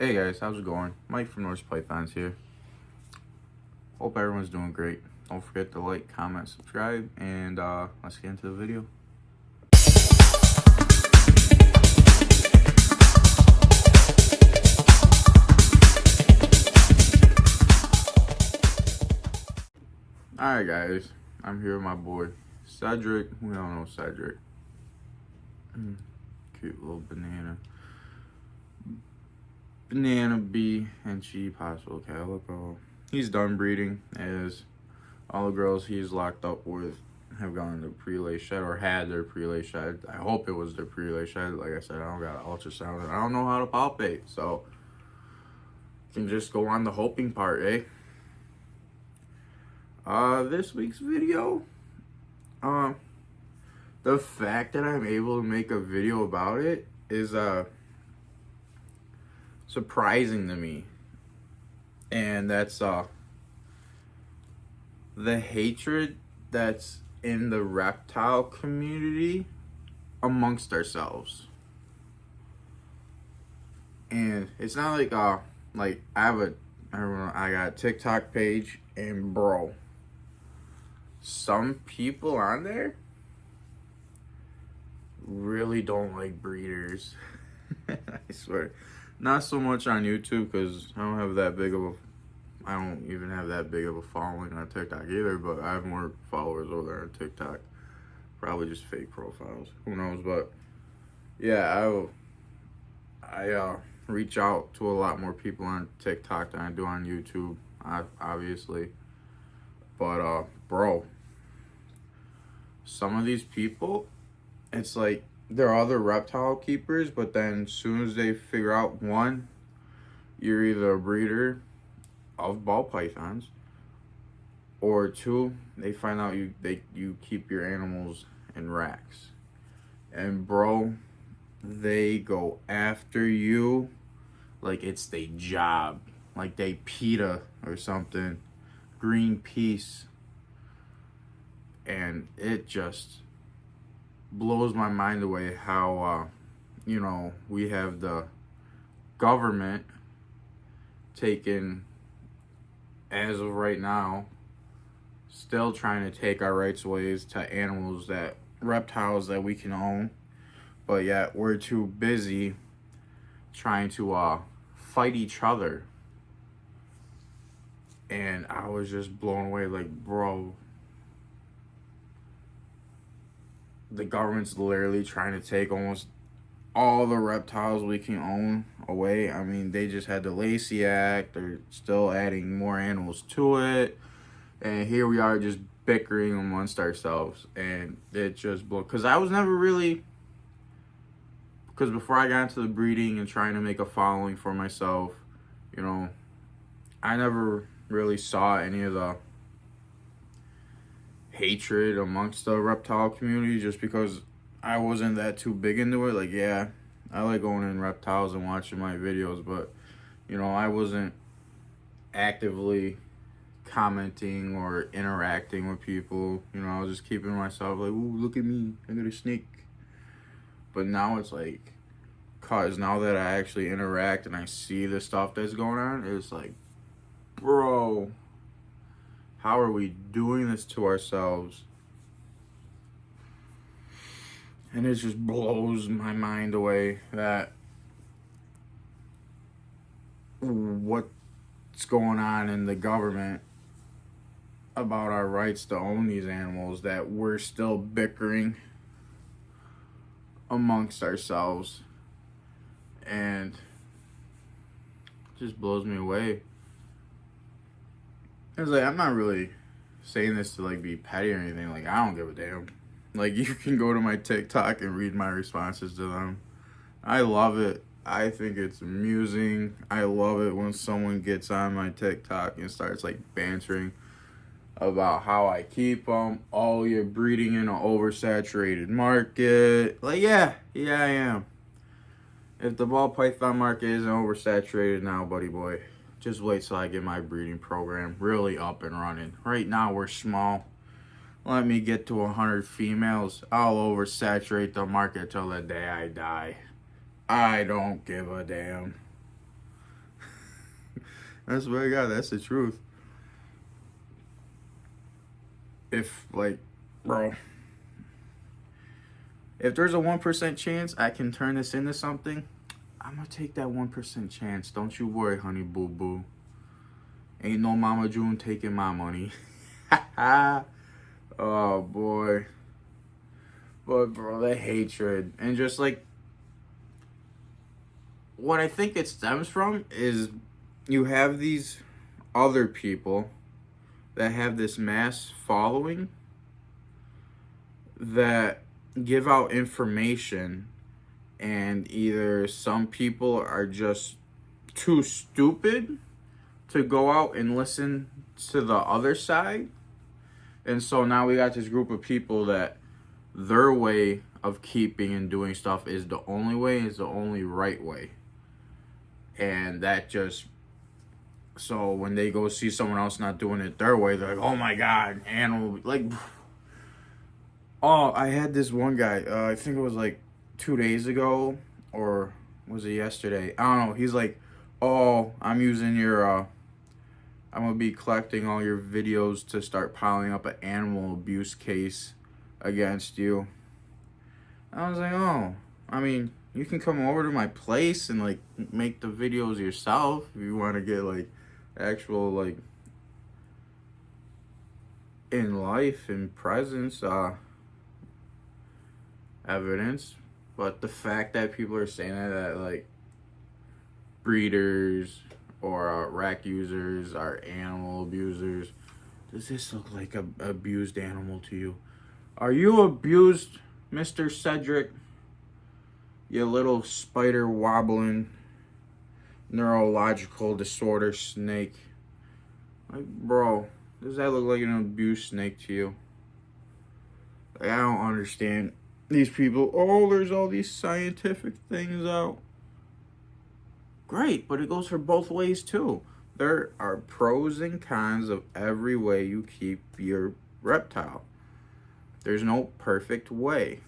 Hey guys, how's it going? Mike from Norse Pythons here. Hope everyone's doing great. Don't forget to like, comment, subscribe, and let's get into the video. Alright guys, I'm here with my boy Cedric. We all know Cedric. Cute little banana bee and she possible calico. He's done breeding, as all the girls he's locked up with have gone to prelay shed or had their prelay shed. I hope it was their prelay shed. Like I said, I don't got an ultrasound and I don't know how to palpate, so can just go on the hoping part, eh? This week's video, the fact that I'm able to make a video about it is surprising to me, and that's the hatred that's in the reptile community amongst ourselves. And it's not like I got a TikTok page, and bro, some people on there really don't like breeders. I swear. Not so much on YouTube, because I don't even have that big of a following on TikTok either, but I have more followers over there on TikTok. Probably just fake profiles. Who knows? But yeah, I reach out to a lot more people on TikTok than I do on YouTube, obviously. But bro, some of these people, it's like they're other reptile keepers, but then as soon as they figure out, one, you're either a breeder of ball pythons, or two, they find out you keep your animals in racks, and bro, they go after you like it's their job, like they PETA or something, Greenpeace, and it just blows my mind away how we have the government taking, as of right now, still trying to take our rights away to reptiles that we can own, but yet we're too busy trying to fight each other. And I was just blown away, like, bro, the government's literally trying to take almost all the reptiles we can own away. I mean, they just had the Lacey Act. They're still adding more animals to it. And here we are just bickering amongst ourselves. And it just blew. Because before I got into the breeding and trying to make a following for myself, I never really saw any of the hatred amongst the reptile community, just because I wasn't that too big into it. Like, yeah, I like owning reptiles and watching my videos, but I wasn't actively commenting or interacting with people. I was just keeping myself like, ooh, look at me, I got a snake. But now it's like, cause now that I actually interact and I see the stuff that's going on, it's like, bro, how are we doing this to ourselves? And it just blows my mind away that what's going on in the government about our rights to own these animals, that we're still bickering amongst ourselves. And it just blows me away. It's like, I'm not really saying this to like be petty or anything. Like, I don't give a damn. Like, you can go to my TikTok and read my responses to them. I love it. I think it's amusing. I love it when someone gets on my TikTok and starts like bantering about how I keep them. Oh, you're breeding in an oversaturated market. Like, yeah, I am. If the ball python market isn't oversaturated now, buddy boy, just wait till I get my breeding program really up and running. Right now, we're small. Let me get to 100 females. I'll oversaturate the market till the day I die. I don't give a damn. That's what I got. That's the truth. If, like, bro, if there's a 1% chance I can turn this into something, I'm gonna take that 1% chance. Don't you worry, honey boo boo. Ain't no Mama June taking my money. Oh boy. But bro, the hatred. And just like, what I think it stems from is you have these other people that have this mass following that give out information, and either some people are just too stupid to go out and listen to the other side. And so now we got this group of people that their way of keeping and doing stuff is the only way, is the only right way. And that just, so when they go see someone else not doing it their way, they're like, oh my God, animal. Like, oh, I had this one guy, I think it was like 2 days ago, or was it yesterday? I don't know. He's like, oh, I'm using your, I'm going to be collecting all your videos to start piling up an animal abuse case against you. I was like, oh, I mean, you can come over to my place and, like, make the videos yourself if you want to get, like, actual, like, in life and presence, evidence. But the fact that people are saying that like, breeders or rack users are animal abusers, does this look like a abused animal to you? Are you abused, Mr. Cedric? You little spider wobbling neurological disorder snake. Like, bro, does that look like an abused snake to you? Like, I don't understand these people. Oh, there's all these scientific things out. Great, but it goes for both ways too. There are pros and cons of every way you keep your reptile. There's no perfect way.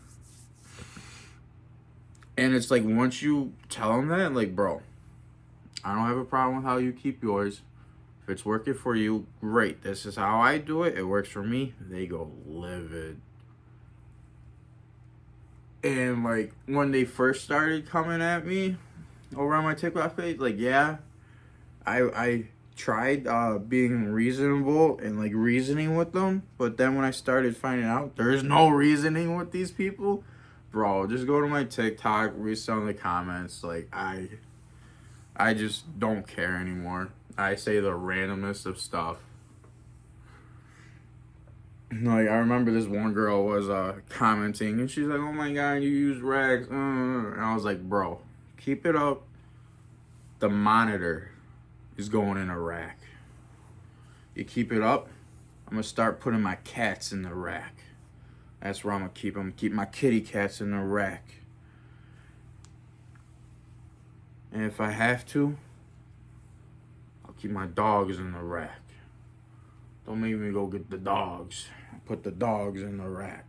And it's like, once you tell them that, like, bro, I don't have a problem with how you keep yours. If it's working for you, great. This is how I do it. It works for me. They go livid. And, like, when they first started coming at me over on my TikTok page, like, yeah, I tried being reasonable and, like, reasoning with them. But then when I started finding out there's no reasoning with these people, bro, just go to my TikTok, read some of the comments. Like, I just don't care anymore. I say the randomest of stuff. Like, I remember this one girl was commenting, and she's like, oh my God, you use rags. And I was like, bro, keep it up. The monitor is going in a rack. You keep it up, I'm going to start putting my cats in the rack. That's where I'm going to keep them. Keep my kitty cats in the rack. And if I have to, I'll keep my dogs in the rack. Don't make me go get the dogs. I'll put the dogs in the rack.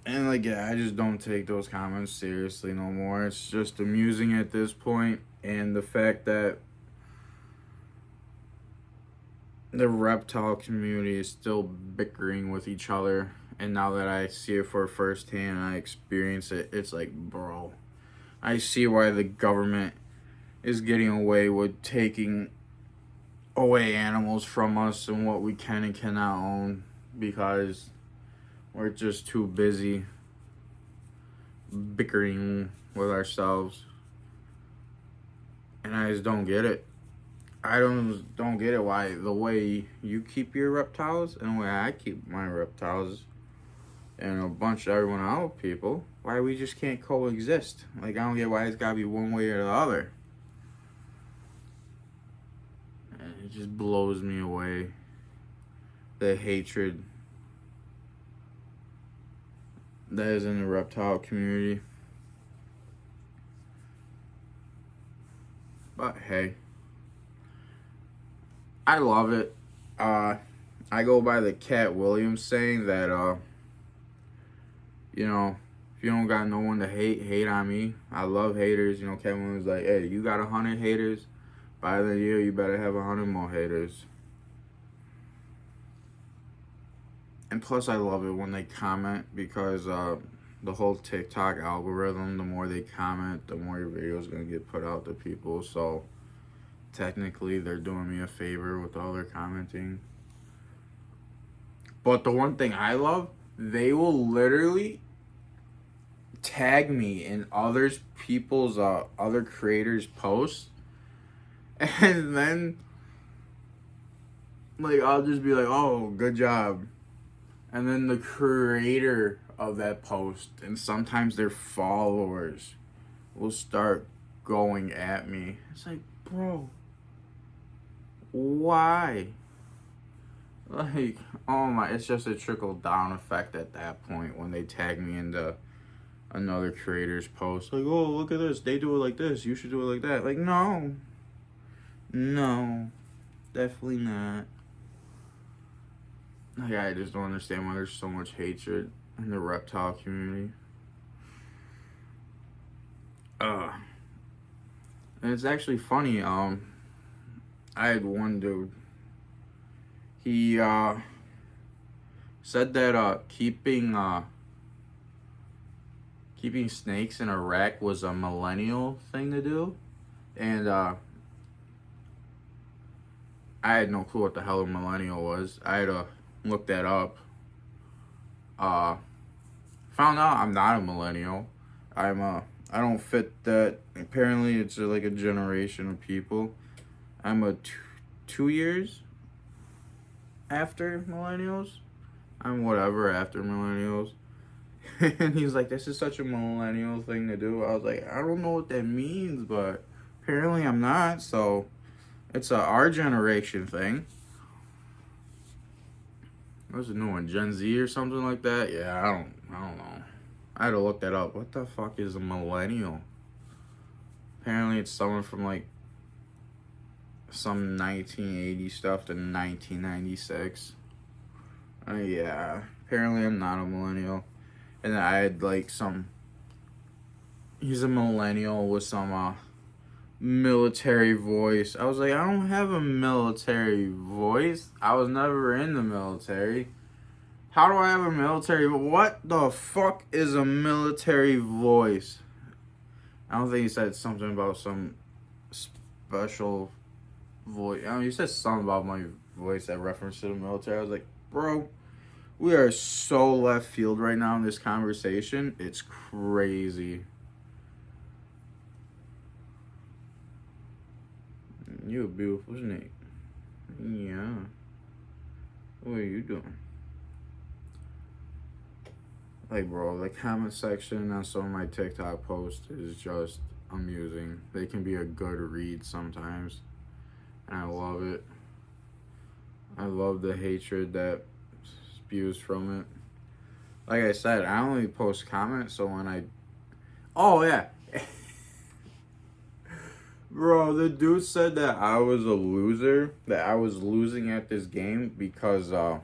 And, like, yeah, I just don't take those comments seriously no more. It's just amusing at this point. And the fact that the reptile community is still bickering with each other. And now that I see it for firsthand and I experience it, it's like, bro, I see why the government is getting away with taking away animals from us and what we can and cannot own, because we're just too busy bickering with ourselves. And I just don't get it. I don't get it why the way you keep your reptiles and the way I keep my reptiles and a bunch of everyone else people, why we just can't coexist. Like, I don't get why it's gotta be one way or the other. And it just blows me away. The hatred that is in the reptile community. But hey, I love it. I go by the Cat Williams saying that, you know, if you don't got no one to hate on me. I love haters. You know, Cat Williams like, hey, you got 100 haters, by the year, you better have 100 more haters. And plus, I love it when they comment because the whole TikTok algorithm, the more they comment, the more your video is going to get put out to people. So, technically, they're doing me a favor with all their commenting. But the one thing I love, they will literally tag me in people's other creators' posts, and then like I'll just be like, "Oh, good job," and then the creator of that post and sometimes their followers will start going at me. It's like, bro, why? Like, oh my, it's just a trickle down effect at that point when they tag me into another creator's post. Like, oh, look at this. They do it like this. You should do it like that. Like, no. No. Definitely not. Like, I just don't understand why there's so much hatred in the reptile community. And it's actually funny. I had one dude. He said that keeping snakes in a rack was a millennial thing to do, and I had no clue what the hell a millennial was. I had to look that up. Found out I'm not a millennial. I don't fit that. Apparently, it's like a generation of people. I'm a 2 years after millennials. I'm whatever after millennials. And he's like, this is such a millennial thing to do. I was like, I don't know what that means, but apparently I'm not. So it's our generation thing. What's the new one? Gen Z or something like that? Yeah, I don't know. I had to look that up. What the fuck is a millennial? Apparently it's someone from like some 1980 stuff to 1996. Yeah, apparently I'm not a millennial. And I had like he's a millennial with some military voice. I was like, I don't have a military voice. I was never in the military. How do I have a military? What the fuck is a military voice? I don't think he said something about some special voice. I mean, he said something about my voice that reference to the military. I was like, bro, we are so left field right now in this conversation. It's crazy. You're a beautiful snake. Yeah. What are you doing? Like, bro, the comment section on some of my TikTok posts is just amusing. They can be a good read sometimes. And I love it. I love the hatred that spews from it. Like I said, I only post comments, so when I... Oh, yeah. Bro, the dude said that I was a loser, that I was losing at this game because I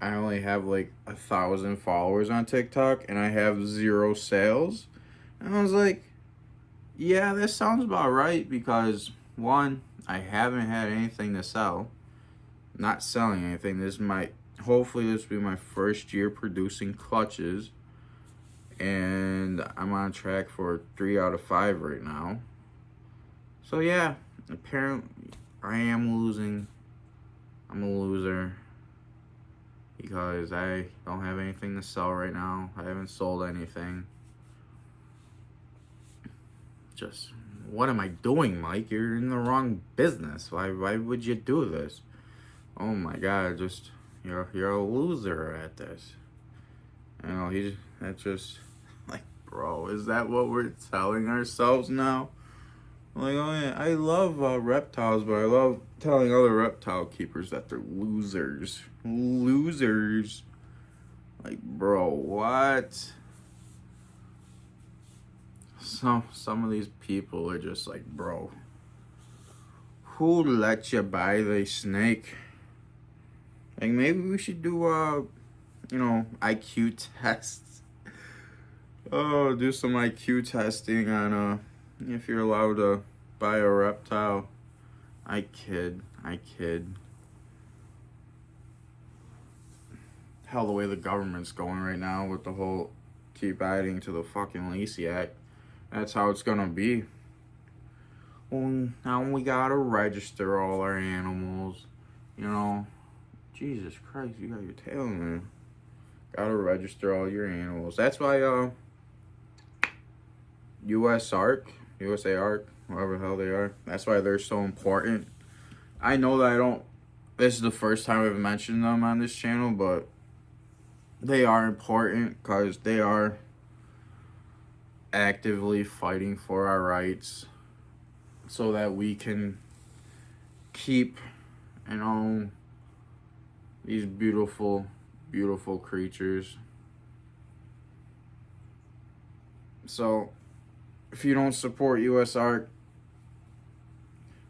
only have like 1,000 followers on TikTok and I have 0 sales. And I was like, yeah, that sounds about right because, one, I haven't had anything to sell. Not selling anything. Hopefully this will be my first year producing clutches. And I'm on track for 3 out of 5 right now. So yeah, apparently I am losing. I'm a loser because I don't have anything to sell right now. I haven't sold anything. Just, what am I doing, Mike? You're in the wrong business. Why would you do this? Oh my God, just you're a loser at this. You know, that's just like, bro, is that what we're telling ourselves now? Like, oh yeah, I love reptiles, but I love telling other reptile keepers that they're losers. Losers. Like, bro, what? Some of these people are just like, bro, who let you buy the snake? Like, maybe we should do IQ tests. Oh, do some IQ testing on if you're allowed to by a reptile. I kid. Hell, the way the government's going right now with the whole keep adding to the fucking Lacey Act, that's how it's gonna be. Well, now we gotta register all our animals. You know, Jesus Christ, you got your tail in there. Gotta register all your animals. That's why, USA whoever the hell they are, that's why they're so important. I know that this is the first time I've mentioned them on this channel, but they are important because they are actively fighting for our rights so that we can keep, these beautiful, beautiful creatures. So, if you don't support USARK,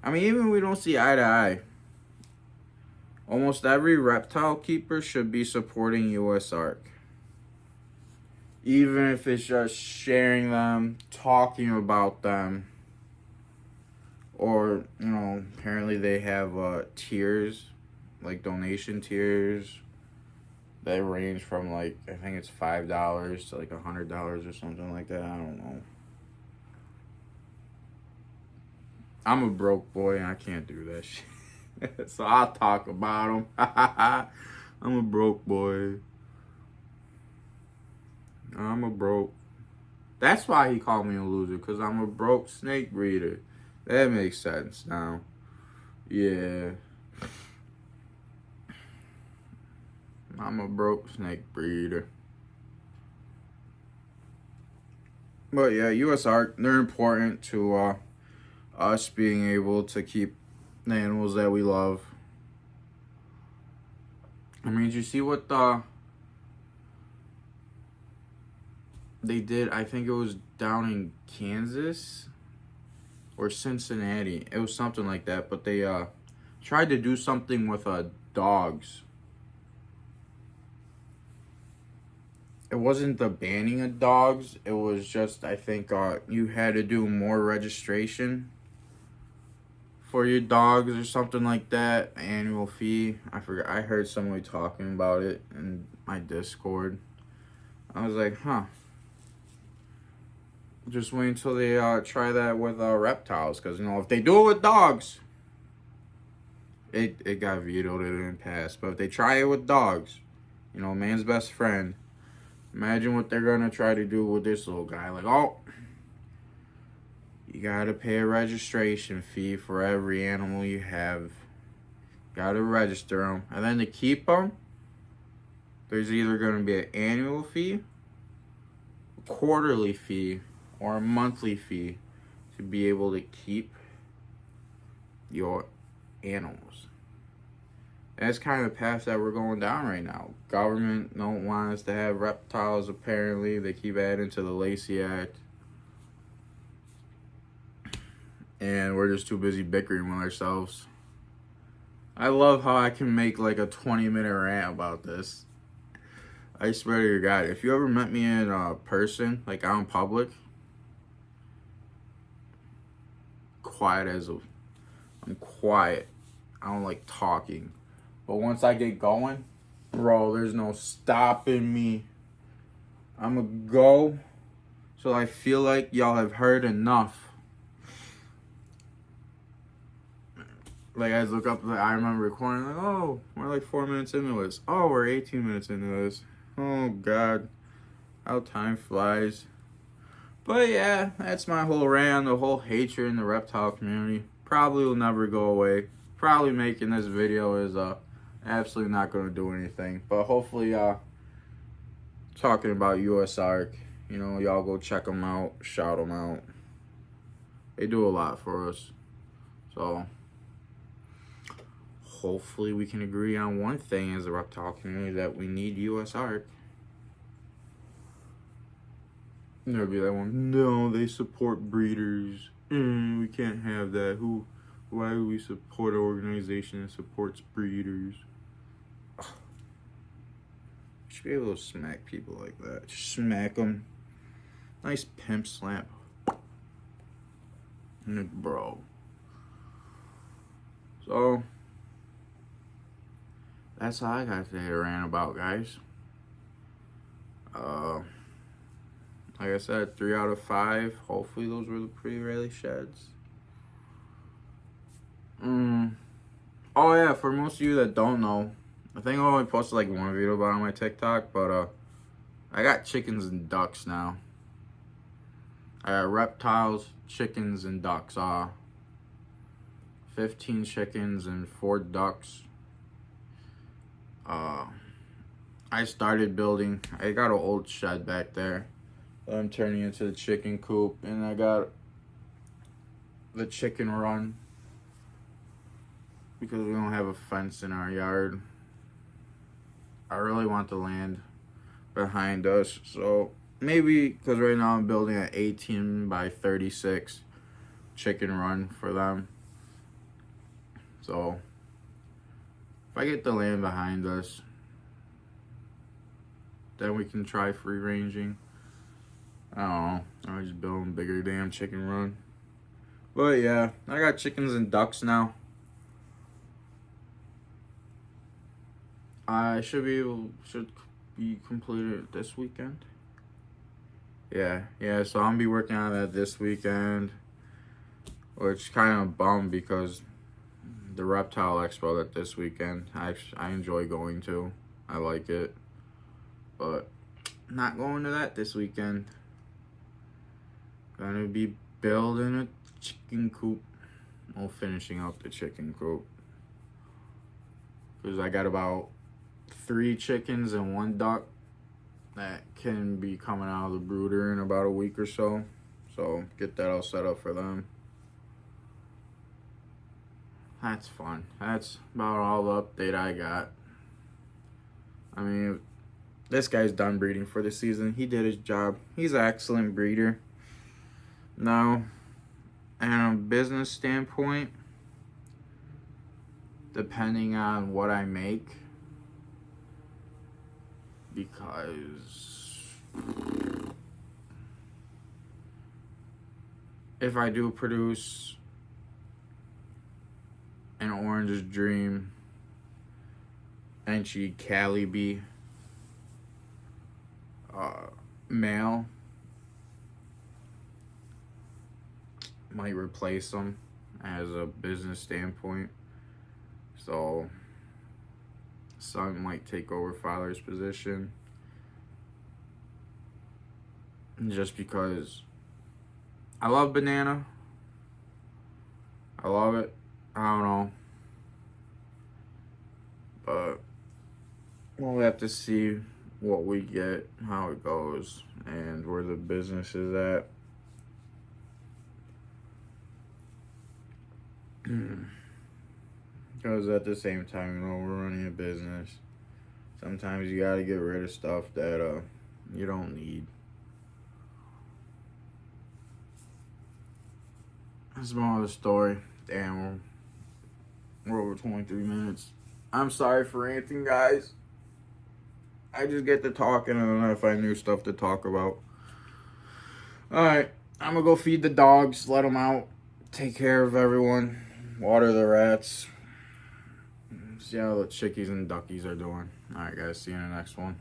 even if we don't see eye to eye, almost every reptile keeper should be supporting USARK. Even if it's just sharing them, talking about them, or, apparently they have tiers, like donation tiers that range from I think it's $5 to $100 or something like that. I don't know. I'm a broke boy and I can't do that shit. So I'll talk about them. I'm a broke boy. That's why he called me a loser, because I'm a broke snake breeder. That makes sense now. Yeah. I'm a broke snake breeder. But yeah, USARK, they're important to us being able to keep the animals that we love. Did you see what they did? I think it was down in Kansas or Cincinnati. It was something like that. But they tried to do something with dogs. It wasn't the banning of dogs. It was just, I think, you had to do more registration for your dogs or something like that. Annual fee. I forgot. I heard somebody talking about it in my Discord. I was like, huh. Just wait until they try that with reptiles. Because, if they do it with dogs, it got vetoed. It didn't pass. But if they try it with dogs, man's best friend, imagine what they're going to try to do with this little guy. You got to pay a registration fee for every animal you have. Got to register them. And then to keep them, there's either going to be an annual fee, a quarterly fee, or a monthly fee to be able to keep your animals. And that's kind of the path that we're going down right now. Government don't want us to have reptiles, apparently. They keep adding to the Lacey Act. And we're just too busy bickering with ourselves. I love how I can make a 20-minute rant about this. I swear to God, if you ever met me in person, out in public, I'm quiet. I don't like talking. But once I get going, bro, there's no stopping me. I'ma go so I feel like y'all have heard enough. I look up, I remember recording, oh, we're 4 minutes into this. Oh, we're 18 minutes into this. Oh, God. How time flies. But yeah, that's my whole rant, the whole hatred in the reptile community. Probably will never go away. Probably making this video is absolutely not going to do anything. But hopefully, talking about USARK, y'all go check them out, shout them out. They do a lot for us. So hopefully we can agree on one thing as a reptile community, that we need USARK. There'll be that one, no, they support breeders. We can't have that. Why do we support an organization that supports breeders? Ugh. You should be able to smack people like that. Just smack them. Nice pimp slap. Bro. So, that's all I got today to rant about, guys. Like I said, 3 out of 5. Hopefully those were the pretty Rayleigh sheds. Oh yeah, for most of you that don't know, I think I only posted like one video about it on my TikTok, but I got chickens and ducks now. I got reptiles, chickens, and ducks. 15 chickens and 4 ducks. I started building. I got an old shed back there that I'm turning into the chicken coop, and I got the chicken run because we don't have a fence in our yard. I really want the land behind us, so maybe, because right now I'm building an 18 by 36 chicken run for them. So if I get the land behind us, then we can try free ranging. I don't know. I'm just building bigger damn chicken run. But yeah, I got chickens and ducks now. I should be completed this weekend. Yeah, so I'm gonna be working on that this weekend, which kind of bummed because the reptile expo that this weekend I enjoy going to. I like it, but not going to that this weekend. Gonna be building a chicken coop. Well, finishing up the chicken coop because I got about 3 chickens and 1 duck that can be coming out of the brooder in about a week or so. So get that all set up for them. That's fun. That's about all the update I got. I mean, this guy's done breeding for the season. He did his job. He's an excellent breeder. Now, on a business standpoint, depending on what I make, because if I do produce an Orange's Dream Enchi Calibi male, might replace them as a business standpoint. So son might take over father's position, just because I love Banana. I love it. I don't know, but we'll have to see what we get, how it goes, and where the business is at. Because at the same time, we're running a business. Sometimes you gotta get rid of stuff that you don't need. That's more of the story. Damn, we're over 23 minutes. I'm sorry for ranting, guys. I just get to talking and then I find new stuff to talk about. Alright, I'm gonna go feed the dogs, let them out, take care of everyone, water the rats, see how the chickies and duckies are doing. Alright guys, see you in the next one.